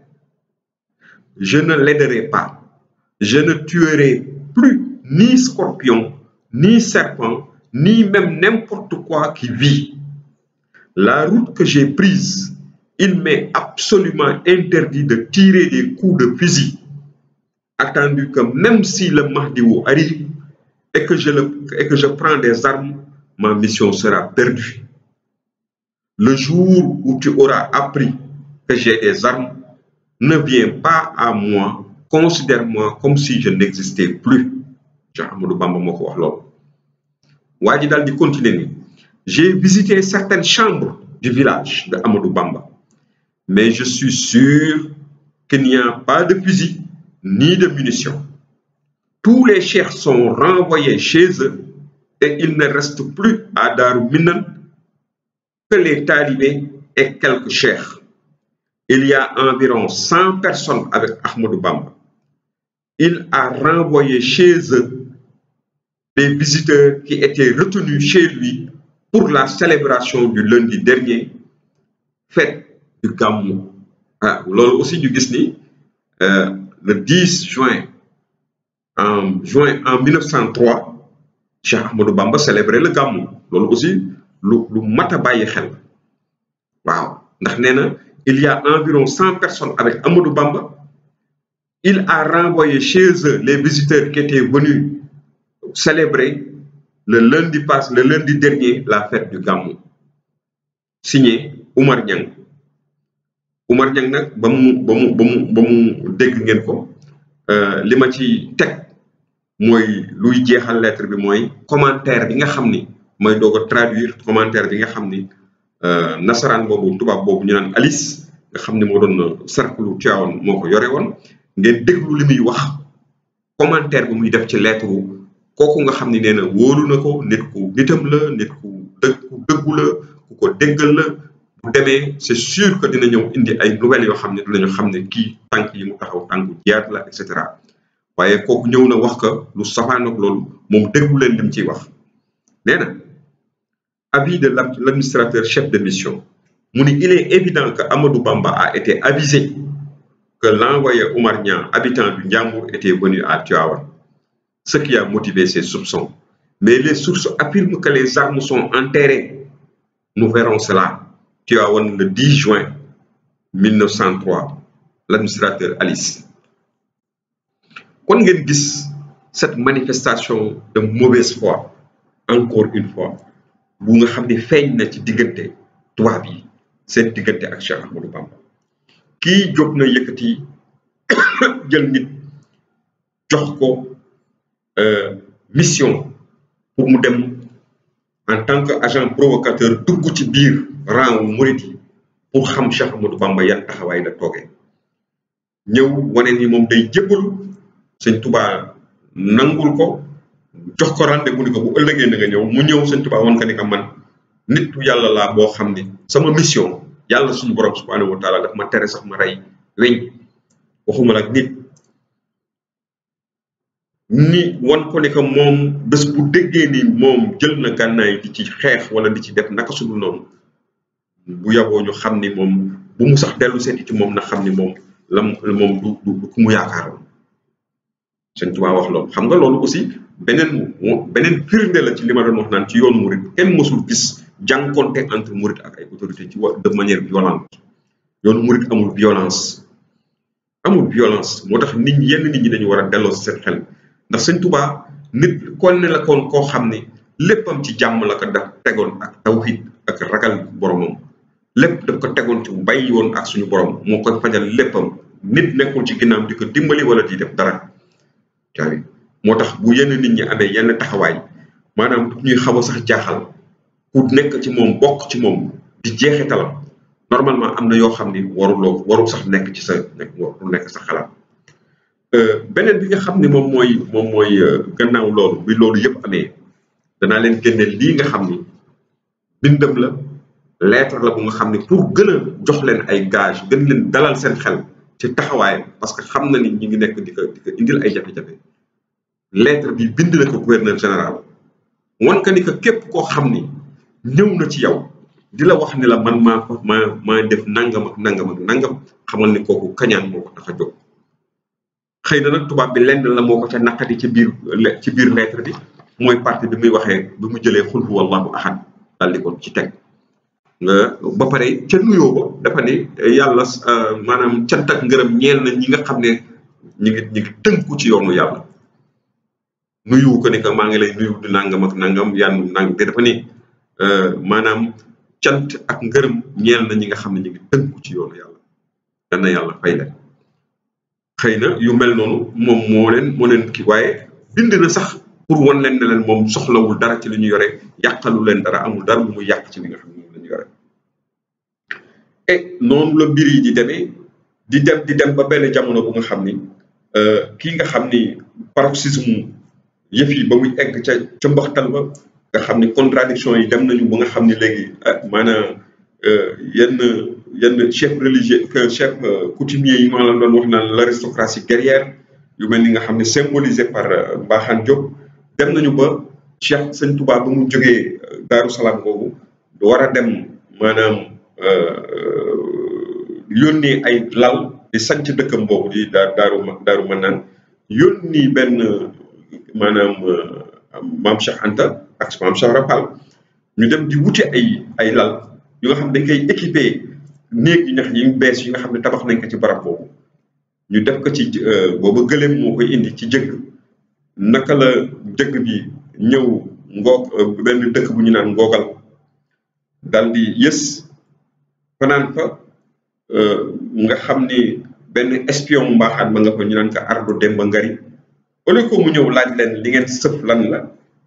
je ne l'aiderai pas. Je ne tuerai plus ni scorpion, ni serpent, ni même n'importe quoi qui vit. La route que j'ai prise, il m'est absolument interdit de tirer des coups de fusil, attendu que même si le Mahdi arrive et que je prends des armes, ma mission sera perdue. Le jour où tu auras appris que j'ai des armes, ne viens pas à moi, considère-moi comme si je n'existais plus. Cheikh Ahmadou Bamba moo ko wax loolu. Waa ji daal di continuer ni j'ai visité certaines chambres du village de Amadou Bamba. Mais je suis sûr qu'il n'y a pas de fusil ni de munitions. Tous les cheikhs sont renvoyés chez eux et il ne reste plus à Darou Minane que les talibés et quelques cheikhs. Il y a environ 100 personnes avec Ahmadou Bamba. Il a renvoyé chez eux des visiteurs qui étaient retenus chez lui pour la célébration du lundi dernier, fête du Gamou. Loolu aussi ñu gis ni le 10 juin en 1903 Cheikh Ahmadou Bamba célébrait le Gamou. Loolu aussi lu mat a bàyyi xel. Waaw ndax nee na il y a environ 100 personnes avec Ahmadou Bamba. Il a renvoyé chez eux les visiteurs qui étaient venus célébrer le lundi dernier la fête du Gamou. Signé Oumar Niang. Oumar Niang nag ba mu dégg ngeen ko li ma ci teg mooy luy jeexal lettre bi mooy commentaire bi nga xam ni mooy doog a traduire commentaire bi nga xam ni nasaraan boobu tubaab boobu ñu naan Alice nga xam ni moo doon cercle Tivaouane moo ko yore woon ngeen déglu li muy wax commentaire bi muy def ci lettre kooku nga xam ni nee na wóolu na ko nit ku nitam la nit ku dëggu la ku ko déggal la bu demee c'est sûr que dina ñëw indi ay nouvelles yoo xam ne dinañu xam ne kii tànk yi mu taxaw tànku jiyaat la et cetera waaye kooku ñëw na wax ko lu safaan ak loolu moom déglu leen lim ciy wax nee na avis de l'administrateur chef de mission mu ni il est évident que Amadou Bamba a été avisé que l'envoyé Oumar Niang, habitant du Ndiambour, était venu à Tivaouane, ce qui a motivé ses soupçons. Mais les sources affirment que les armes sont enterrées. Nous verrons cela. Tivaouane le 10 juin 1903, l'administrateur Alice. Quand vous voyez cette manifestation de mauvaise foi, encore une fois, vous savez que c'est une diggante tubaab yi seen diggante ak Cheikh Ahmadou Bamba. Kii jóg na yëkkati jël nit jox ko mission pour mu dem en tant que agent provocateur dugg ci biir rang wu murit yi pour xam Cheikh Ahmadou Bamba yan taxawaay la toogee ñëw wane ni moom day jébbalu Sëñ Tuubaa nangul ko jox ko rendez-vous ni ko bu ëllëgee na nga ñëw mu ñëw Sëñ Tuubaa wan ko ni ko man nitu yàlla laa boo xam ni sama mission yàlla suñu borom subhanahu wa taala daf ma tere sax ma rey weñ waxuma la nit ni wan ko ni que moom bés bu déggee ni moom jël na gànnaay di ci xeex wala di ci def naka suñu noonu bu yaboo ñu xam ni moom bu mu sax dellu seeti ci moom na xam ni moom moom du ku mu yaakaaroon Sëñ Tuubaa wax loolu xam nga loolu aussi beneen firnde la ci li ma doon wax naan ci yoonu murit kenn mësul gis jànkonte entre murit ak ay autorité ci de manière violente yoonu murit amul violence moo tax yenn nit ñi dañu war a delloo si seen xel ndax Sëñ Tuubaa nit kon ne la koon koo xam ni léppam ci jàmm la ko daf tegoon ak tawhid ak ragal boromam lépp daf ko tegoon ci bàyyi woon ak suñu borom moo koy fajal léppam nit nekkul ci ginnaam di ko dimbali wala di def dara caabi moo tax bu yenn nit ñi amee yenn taxawaay maanaam du ñuy xaw a sax jaaxal ku nekk ci moom bokk ci moom di jeexitalam normalement am na yoo xam ni warul sax nekk ci sa nekk sa xalaat beneen bi nga xam ni moom mooy gannaaw loolu bi loolu yëpp amee danaa leen génne lii nga xam ni bindam la lettre la bu nga xam ni pour gën a jox leen ay gage gën leen dalal seen xel ci taxawaay parce que xam na ni ñi ngi nekk di ko indil ay jafe-jafe lettre bi bind na ko gouverneur général wan ka ni que képp koo xam ni ñëw na ci yow di la wax ni la man maa def nangam ak nangam xamal ni kooku kañaan moo ko tax a jóg xëy na nag tubaab bi lenn la moo ko ca naqadi ci biir lettre bi mooy partie bi muy waxee bi mu jëlee xul huwa allahu ahad daal di ko ci teg nga ba pare ca nuyoo ba dafa ne yàlla maanaam cant ak ngërëm ñeel na ñi nga xam ne ñi ngi tënku ci yoonu yàlla nuyu ko ni que maa ngi lay nuyu di nangam ak nangam yan nang te dafa ne maanaam cant ak ngërëm ñeel na ñi nga xam ne ñu ngi tënku ci yoonu yàlla dan na yàlla fay leen xëy na yu mel noonu moom moo leen kii waaye bind na sax pour wan leen ne leen moom soxlawul dara ci li ñu yore yàqalu leen dara amul dara lu muy yàq ci li nga xam ne moom la ñu yore et noonu la mbir yi di demee di dem ba benn jamono bu nga xam ni kii nga xam ni paroxysme yëf yi ba muy egg ca mbaxtal ba nga xam ni contradiction yi dem nañu ba nga xam ni léegi maanaam yenn chef religieux chef coutumier yi ma la doon wax naan l'aristocratie guerrière yu mel ni nga xam ne symbolisé par Mbaxane Diop dem nañu ba Cheikh Sëñ Touba ba mu jógee Daaru Salaam boobu war a dem maanaam yónnee ay lal di sanc dëkkam boobu di daaru Manaan yónni benn maanaam maam Cheikh Anta ak maam Cheikh Rapal ñu dem di wuti ay lal yu nga xam dañ koy équipé néeg yu ñax yi bees yi nga xam ne tabax nañ ko ci barab boobu ñu def ko ci booba gëléem moo koy indi ci jëgg naka la jëgg bi ñëw benn dëkk bu ñu naan ngoogal dal di yës fanaan fa nga xam ni benn espion Mbaxane ma nga fa ñu naan ko Ardo Demba Ngari au lieu que mu ñëw laaj leen li ngeen sëf lan la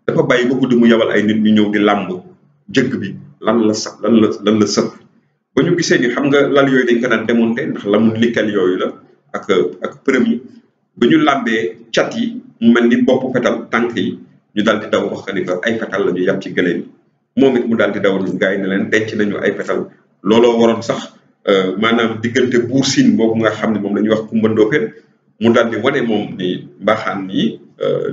dafa bàyyi ba guddi mu yabal ay nit ñu ñëw di làmb jëgg bi lan la sëf ba ñu gisee ni xam nga lal yooyu dañ ko daan démonté ndax lamu nikkel yooyu la ak përëm ba ñu làmbee cat yi mu mel ni bopp fetal tànk yi ñu daal di daw wax que ni que ay fetal la ñu yàpp ci gëléem yi moom it mu daal di daw gars yi ne leen denc nañu ay fetal looloo waroon sax maanaam diggante Buur Siin boobu nga xam ne moom la ñuy wax Kumba Ndoofeen mu daal di wane moom ni Mbaxane yi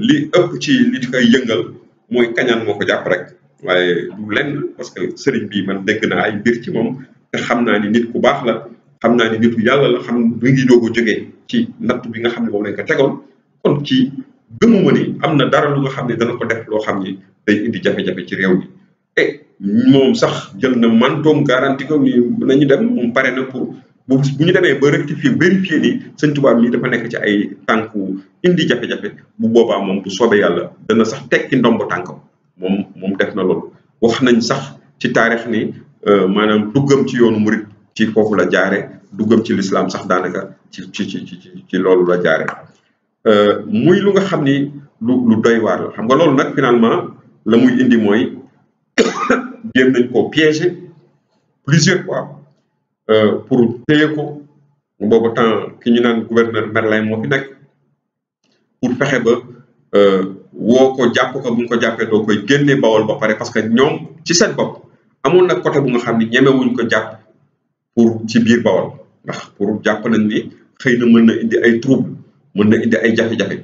li ëpp ci li koy yëngal mooy kañaan moo ko jàpp rek waaye du lenn parce que sëriñ bi man dégg naa ay mbir ci moom te xam naa ni nit ku baax la xam naa ni nitu yàlla la xam du ngi doog a jógee ci natt bi nga xam ne moom lañ ko tegoon kon ci gëmuma ni am na dara lu nga xam ne dana ko def loo xam ni day indi jafe-jafe ci réew mi et moom sax jël na mantoom garanti ko ni nañu dem moom pare na pour bu ñu demee ba rectifier vérifier ni Sëñ Tuubaa mi dafa nekk ci ay tànku indi jafe-jafe bu boobaa moom bu soobee yàlla dana sax tekki ndombo tànkam moom def na loolu wax nañ sax ci taarix ni maanaam duggam ci yoonu murit ci foofu la jaare duggam ci lislaam sax daanaka ci loolu la jaare muy lu nga xam ni lu doy waar la xam nga loolu nag finalement la muy indi mooy jéem nañ koo piéger plusieurs fois pour téye ko boobu temps ki ñu naan gouverneur Merlin moo fi nekk pour fexe ba woo ko jàpp ko bu ñu ko jàppee doo koy génnee Bawol ba pare parce que ñoom ci seen bopp amoon na côté bu nga xam ni ñemewuñ ko jàpp pour ci biir Bawol ndax pour jàpp nañ ni xëy na mën na indi ay trouble mën na indi ay jafe-jafe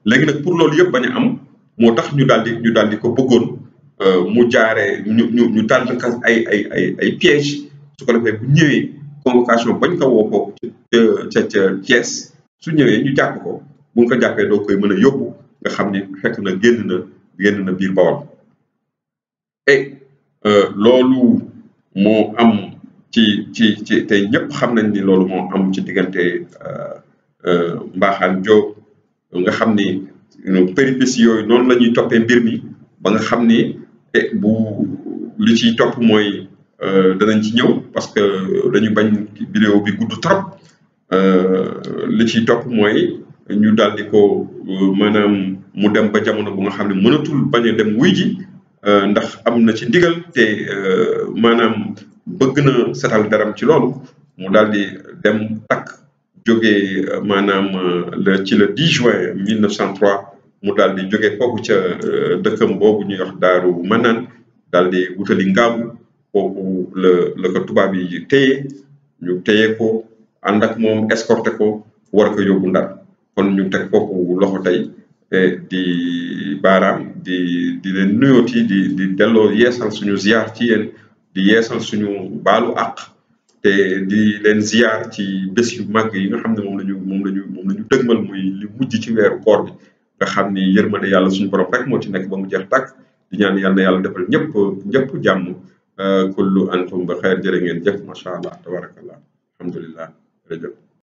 léegi nag pour loolu yëpp bañ a am moo tax ñu daal di ko bëggoon mu jaaree ñu tànn ka ay piège su ko defee bu ñëwee convocation bañ ko woo foofu ca Thiès su ñëwee ñu jàpp ko bu nga ko jàppee doo koy mën a yóbbu nga xam ni fekk na génn na biir Bawol et loolu moo am ci tey ñëpp xam nañ ni loolu moo am ci diggante Mbaxane Diop nga xam ni péripéties yooyu noonu la ñuy toppee mbir mi ba nga xam ni bu li ciy topp mooy danañ ci ñëw parce que dañu bañ vidéo bi gudd trop li ciy topp mooy ñu daal di ko maanaam mu dem ba jamono bu nga xam ne mënatul bañ a dem wuy ji ndax am na ci ndigal te maanaam bëgg na setal daram ci loolu mu daal di dem takk jógee maanaam ci le 10 juin 1903 mu daal di jógee foofu ca dëkkam boobu ñuy wax Daaru Manaan daal di wutali Ngaabu foofu la ko tubaab yi téye ñu téye ko ànd ak moom escorté ko war ko yóbbu Ndar kon ñu teg foofu loxo tey di baaraam di leen nuyooti di delloo yeesal suñu ziar ci yéen di yeesal suñu baalu àq te di leen ziar ci bés yu màgg yi nga xam ne moom lañu dëgmal muy li mujj ci weeru koor bi nga xam ni yërmande yàlla suñu borom rek moo ci nekk ba mu jeex tàkk di ñaan yàlla na yàlla defal ñëpp jàmm kullu antum ba xeer jërë ngeen jëf macha allah tabarakallah alhamdulillah jërëjëf